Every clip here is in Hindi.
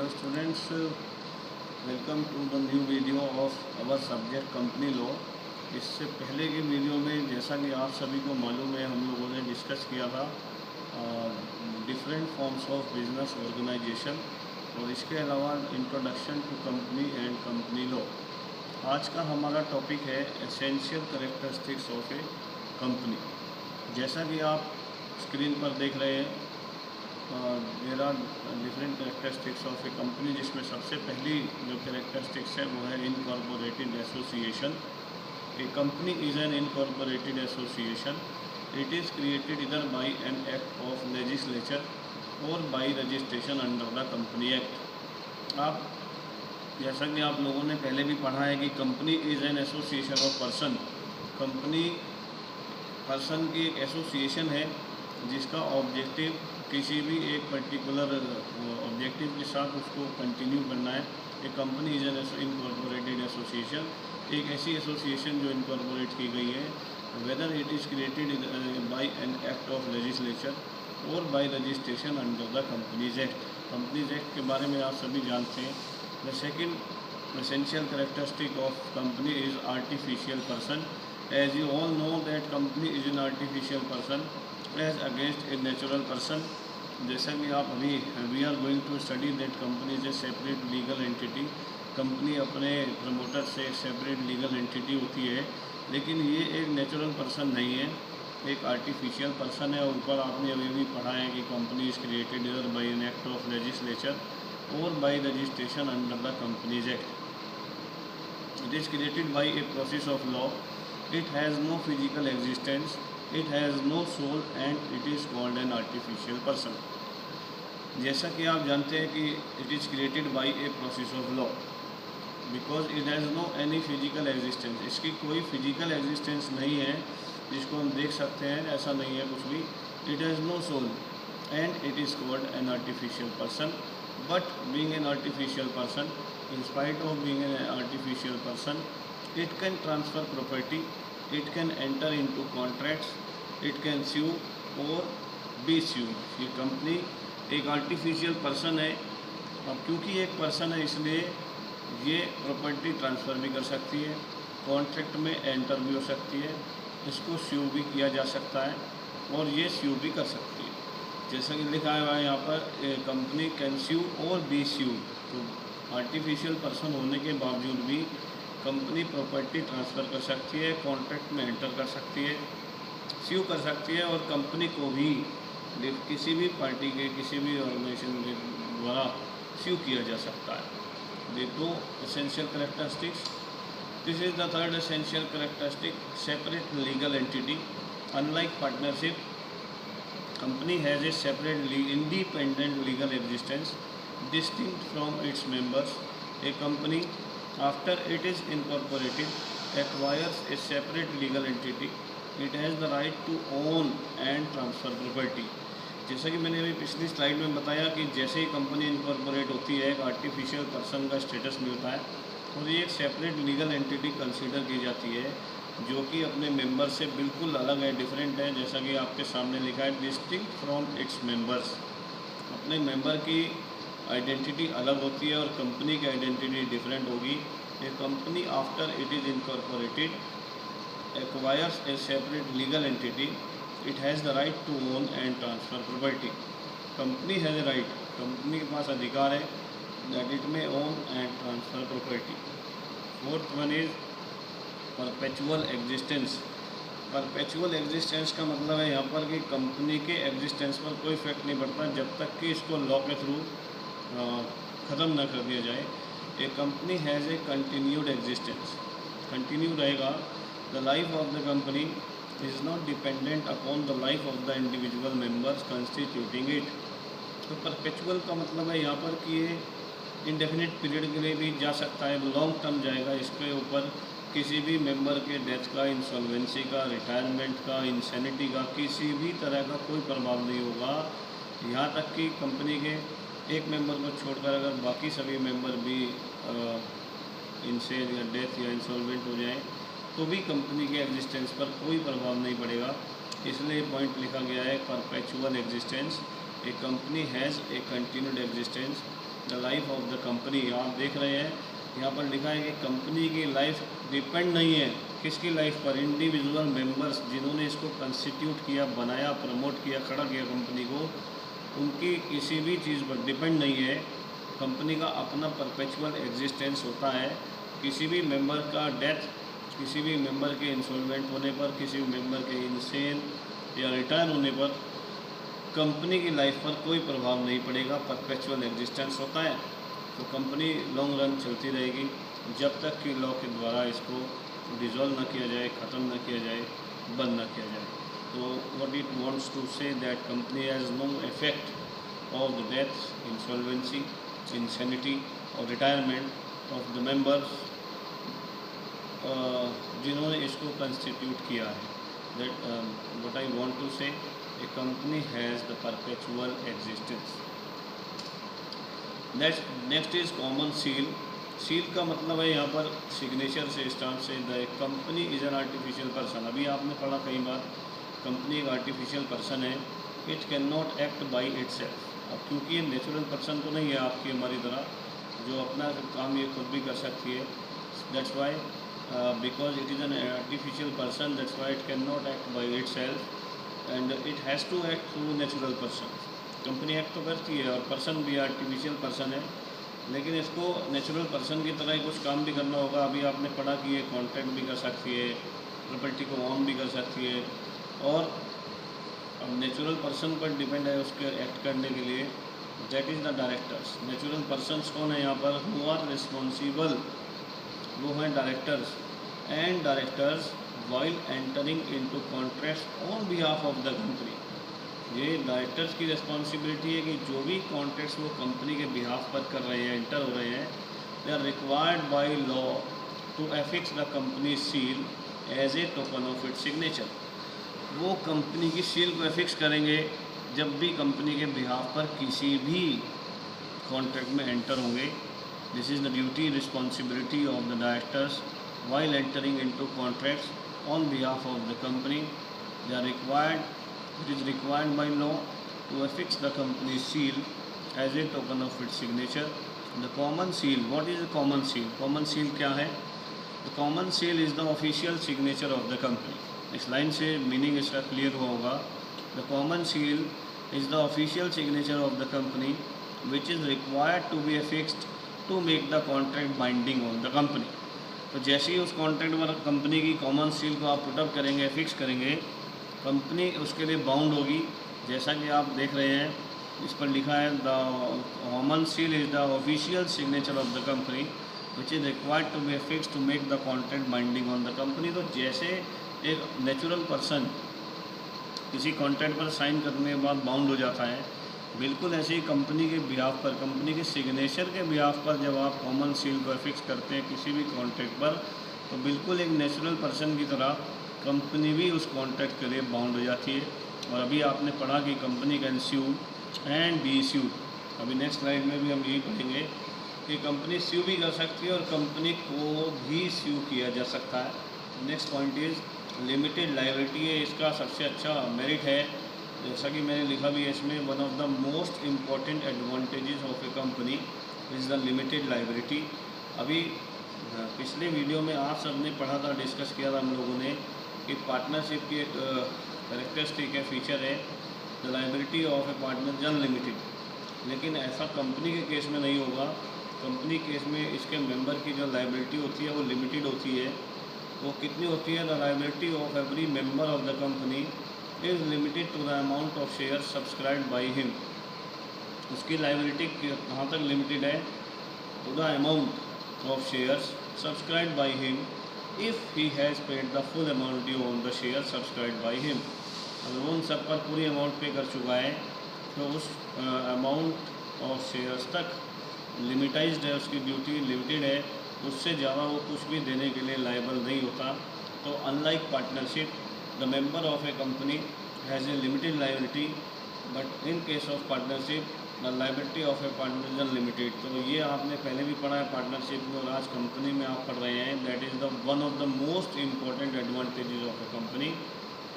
Hello students, welcome to the new video of our subject company law. इससे पहले के वीडियो में जैसा कि आप सभी को मालूम है, हम लोगों ने डिस्कस किया था different forms of business organisation और इसके अलावा introduction to company and company law. आज का हमारा टॉपिक है essential characteristics of a company. जैसा कि आप स्क्रीन पर देख रहे हैं, there are different characteristics of a company, जिसमें सबसे पहली जो कैरेक्टरिस्टिक्स है वो है incorporated association. A company is an incorporated association. It is created either by an act of legislature और by registration under the company act. आप जैसा कि आप लोगों ने पहले भी पढ़ा है कि company is an association of person. Company person की एक एसोसिएशन है जिसका ऑब्जेक्टिव किसी भी एक पर्टिकुलर ऑब्जेक्टिव के साथ उसको कंटिन्यू करना है। एक company is an incorporated association, एक ऐसी एसोसिएशन जो इनकॉर्पोरेट की गई है, whether it is created by an act of legislature और by registration under the companies act. Companies act के बारे में आप सभी जानते हैं। The second essential characteristic of company is artificial person. As you all know that company is an artificial person as against a natural person. जैसा कि आप अभी we are going to study that company is a separate legal entity. Company अपने प्रमोटर से सेपरेट लीगल एंटिटी होती है, लेकिन ये एक नेचुरल पर्सन नहीं है, एक आर्टिफिशियल पर्सन है। और ऊपर आपने अभी भी पढ़ा है कि company is created either by an act of legislature और by registration under the companies act. It is created by a process of law. It has no physical existence, it has no soul and it is called an artificial person. जैसा कि आप जानते हैं कि it is created by a process of law because it has no any physical existence. इसकी कोई फिजिकल एग्जिस्टेंस नहीं है जिसको हम देख सकते हैं, ऐसा नहीं है कुछ भी। It has no soul and it is called an artificial person. But being an artificial person, in spite of being an artificial person, it can transfer property, it can enter into contracts, it can sue और बी स्यू। ये कंपनी एक आर्टिफिशियल पर्सन है। अब क्योंकि एक पर्सन है इसलिए ये प्रॉपर्टी ट्रांसफ़र भी कर सकती है, कॉन्ट्रैक्ट में एंटर भी हो सकती है, इसको स्यू भी किया जा सकता है और ये स्यू भी कर सकती है। जैसा कि लिखा है यहाँ पर कंपनी कैन स्यू और बी स्यू। तो आर्टिफिशियल पर्सन होने के बावजूद भी कंपनी प्रॉपर्टी ट्रांसफ़र कर सकती है, कॉन्ट्रैक्ट में एंटर कर सकती है, स्यू कर सकती है और कंपनी को भी किसी भी पार्टी के किसी भी ऑर्गेनाइजेशन के द्वारा स्यू किया जा सकता है। ये दो essential characteristics. This is the third essential characteristic, separate legal entity. Unlike partnership, company has a separate independent legal existence distinct from its members. A company after it is incorporated acquires a separate legal entity. It has the right to own and transfer property. जैसा कि मैंने अभी पिछली स्लाइड में बताया कि जैसे ही कंपनी इनकॉर्पोरेट होती है, एक आर्टिफिशियल पर्सन का स्टेटस मिलता है और ये एक सेपरेट लीगल एंटिटी कंसीडर की जाती है जो कि अपने मेंबर से बिल्कुल अलग है, डिफरेंट है। जैसा कि आपके सामने लिखा है, डिस्टिंक्ट फ्रॉम इट्स मेंबर्स। अपने मेंबर की आइडेंटिटी अलग होती है और कंपनी की आइडेंटिटी डिफरेंट होगी। ये company after it is incorporated acquires a separate legal entity. It has the right to own and transfer property. Company has a right, company के पास अधिकार है that it may own and transfer property. Fourth one is perpetual existence. Perpetual existence का मतलब है यहाँ पर कि कंपनी के एग्जिस्टेंस पर कोई इफेक्ट नहीं पड़ता जब तक कि इसको लॉ के थ्रू ख़त्म न कर दिया जाए। A company has a continued existence, continue रहेगा। The life of the company is not dependent upon the life of the individual members constituting it. तो परपेचुअल का मतलब है यहाँ पर कि ये इंडेफिनिट पीरियड के लिए भी जा सकता है, लॉन्ग टर्म जाएगा। इसके ऊपर किसी भी मेंबर के डेथ का, इंसॉल्वेंसी का, रिटायरमेंट का, इंसैनिटी का, किसी भी तरह का कोई प्रभाव नहीं होगा। यहाँ तक कि कंपनी के एक मेंबर को छोड़कर अगर बाकी सभी मेंबर भी इंसेन या डेथ या इंसॉल्वेंट हो जाए तो भी कंपनी के एग्जिस्टेंस पर कोई प्रभाव नहीं पड़ेगा। इसलिए पॉइंट लिखा गया है perpetual existence. A company has a continued existence the life of the company. आप देख रहे हैं यहाँ पर लिखा है कि कंपनी की लाइफ डिपेंड नहीं है किसकी लाइफ पर, इंडिविजुअल मेंबर्स जिन्होंने इसको कंस्टिट्यूट किया, बनाया, प्रमोट किया, खड़ा किया कंपनी को, उनकी किसी भी चीज़ पर डिपेंड नहीं है। कंपनी का अपना परपेचुअल एग्जिस्टेंस होता है। किसी भी मेंबर का डेथ, किसी भी मेंबर के इंसॉल्वेंट होने पर, किसी भी मेंबर के इनसेन या रिटायर होने पर कंपनी की लाइफ पर कोई प्रभाव नहीं पड़ेगा, परपेचुअल एग्जिस्टेंस होता है। तो कंपनी लॉन्ग रन चलती रहेगी जब तक कि लॉ के द्वारा इसको डिज़ोल्व न किया जाए, ख़त्म न किया जाए, बंद न किया जाए। तो what it wants to say that company has no effect of the death, insolvency, insanity और रिटायरमेंट ऑफ द मेंबर्स जिन्होंने इसको कंस्टिट्यूट किया है। That what I want to say, a company has the perpetual existence. Next is common seal. Seal का मतलब है यहाँ पर सिग्नेचर से स्टार्ट से, the company is an artificial person. अभी आपने पढ़ा कई बार, कंपनी एक आर्टिफिशियल पर्सन है। It can not act by itself. अब क्योंकि ये नेचुरल पर्सन तो नहीं है आपकी हमारी तरह, जो अपना काम ये खुद भी कर सकती है। That's why because it is an artificial person, that's why it cannot act by itself and it has to act through natural person। Company act तो करती है और पर्सन भी आर्टिफिशियल पर्सन है, लेकिन इसको नेचुरल पर्सन की तरह ही कुछ काम भी करना होगा। अभी आपने पढ़ा कि ये कॉन्ट्रैक्ट भी कर सकती है, प्रॉपर्टी को ओन भी कर सकती है, और अब नेचुरल पर्सन पर डिपेंड है उसके एक्ट करने के लिए। That is the directors. Natural persons कौन है यहाँ पर? हु आर रिस्पॉन्सिबल, वो हैं directors. And directors while entering into contracts on behalf of the company. ये डायरेक्टर्स की रिस्पॉन्सिबिलिटी है कि जो भी कॉन्ट्रैक्ट्स वो कंपनी के बिहाफ पर कर रहे हैं, एंटर हो रहे हैं, they are required by law to affix the company seal as a token of its signature. वो कंपनी की सील को एफिक्स करेंगे जब भी कंपनी के बिहाफ पर किसी भी कॉन्ट्रैक्ट में एंटर होंगे। This is the duty responsibility of the directors while entering into contracts on behalf of the company. They are required, it is required by law to affix the company's seal as a token of its signature. The common seal, what is the common seal? Common seal क्या है? The common seal is the official signature of the company. इस लाइन से मीनिंग इसका क्लियर हुआ होगा। The common seal is the official signature of the company which is required to be affixed to make the contract binding on the company. तो जैसे ही उस कॉन्ट्रैक्ट पर कंपनी की कॉमन सील को आप पुटअप करेंगे, फिक्स करेंगे, कंपनी उसके लिए बाउंड होगी। जैसा कि आप देख रहे हैं, इस पर लिखा है the common seal is the official signature of the company which is required to be fix to make the contract binding on the company. तो जैसे एक नेचुरल पर्सन किसी कॉन्ट्रैक्ट पर साइन करने के बाद बाउंड हो जाता है, बिल्कुल ऐसे ही कंपनी के बिहाफ पर, कंपनी के सिग्नेचर के बिहाफ पर जब आप कॉमन सील को फिक्स करते हैं किसी भी कॉन्ट्रैक्ट पर, तो बिल्कुल एक नेचुरल पर्सन की तरह कंपनी भी उस कॉन्ट्रैक्ट के लिए बाउंड हो जाती है। और अभी आपने पढ़ा कि company can sue and be sued. अभी नेक्स्ट स्लाइड में भी हम यही पढ़ेंगे कि कंपनी स्यू भी कर सकती है और कंपनी को भी स्यू किया जा सकता है। Next point is limited liability है, इसका सबसे अच्छा मेरिट है। जैसा कि मैंने लिखा भी है इसमें, one of the most important advantages of a company is the limited liability. अभी पिछले वीडियो में आप सबने पढ़ा था, डिस्कस किया था हम लोगों ने कि पार्टनरशिप की कैरेक्टरिस्टिक है, फीचर है the liability of A partner unlimited. लेकिन ऐसा कंपनी के केस में नहीं होगा। कंपनी केस में इसके मेंबर की जो लायबिलिटी होती है वो लिमिटेड होती है। वो कितनी होती है? The liability of every member of the company is limited to the amount of share subscribed by him. उसकी लायबिलिटी कहाँ तक लिमिटेड है? To the amount of shares subscribed by him if he has paid the full amount due on the share subscribed by him. अगर उन सब पर पूरी अमाउंट पे कर चुका है तो उस अमाउंट ऑफ शेयर्स तक लिमिटाइज्ड है, उसकी ड्यूटी लिमिटेड है, उससे ज़्यादा वो कुछ भी देने के लिए लायबल नहीं होता। तो unlike partnership, the member of a company has A limited liability, but in case of partnership the liability of A partner is unlimited. तो ये आपने पहले भी पढ़ा है पार्टनरशिप में और आज कंपनी में आप पढ़ रहे हैं। That is the one of the most important advantages of a company,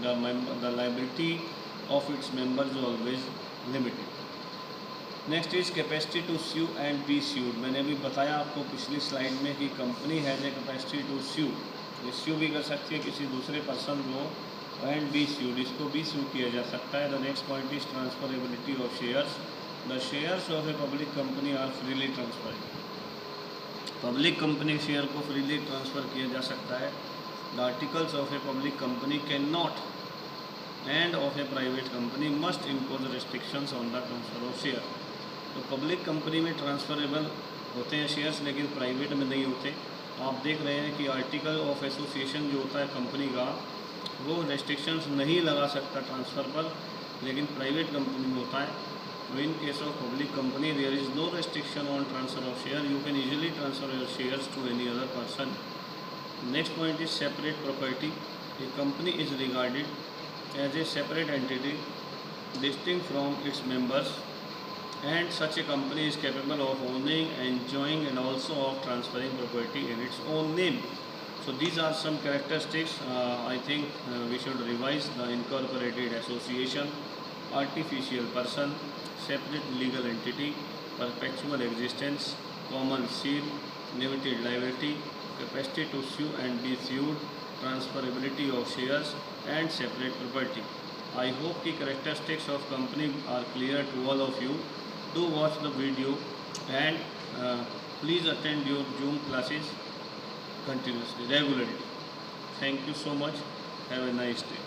the liability of its members always limited. Next is capacity to sue and be sued. मैंने अभी बताया आपको पिछली स्लाइड में कि company has a capacity to sue भी कर सकती है किसी दूसरे पर्सन को, एंड बी स्यूड, इसको भी स्यू किया जा सकता है। The next point is transferability of shares. The shares of a public company are freely transfer. Public company share को फ्रीली ट्रांसफ़र किया जा सकता है। The articles of a public company can not and of a private company must impose restrictions on the transfer of share. तो पब्लिक कंपनी में ट्रांसफरेबल होते हैं शेयर्स, लेकिन प्राइवेट में नहीं होते। आप देख रहे हैं कि आर्टिकल ऑफ एसोसिएशन जो होता है कंपनी का, वो रेस्ट्रिक्शंस नहीं लगा सकता ट्रांसफ़र पर, लेकिन प्राइवेट कंपनी में होता है। तो in case of public company there is no restriction on transfer of share, you can easily transfer your shares to any other person. Next point is separate property. A company is regarded as a separate entity distinct from its members, and such a company is capable of owning, enjoying and also of transferring property in its own name. So these are some characteristics. I think we should revise: the incorporated association, artificial person, separate legal entity, perpetual existence, common seal, limited liability, capacity to sue and be sued, transferability of shares and separate property. I hope the characteristics of company are clear to all of you. Do watch the video and please attend your Zoom classes continuously, regularly. Thank you so much. Have a nice day.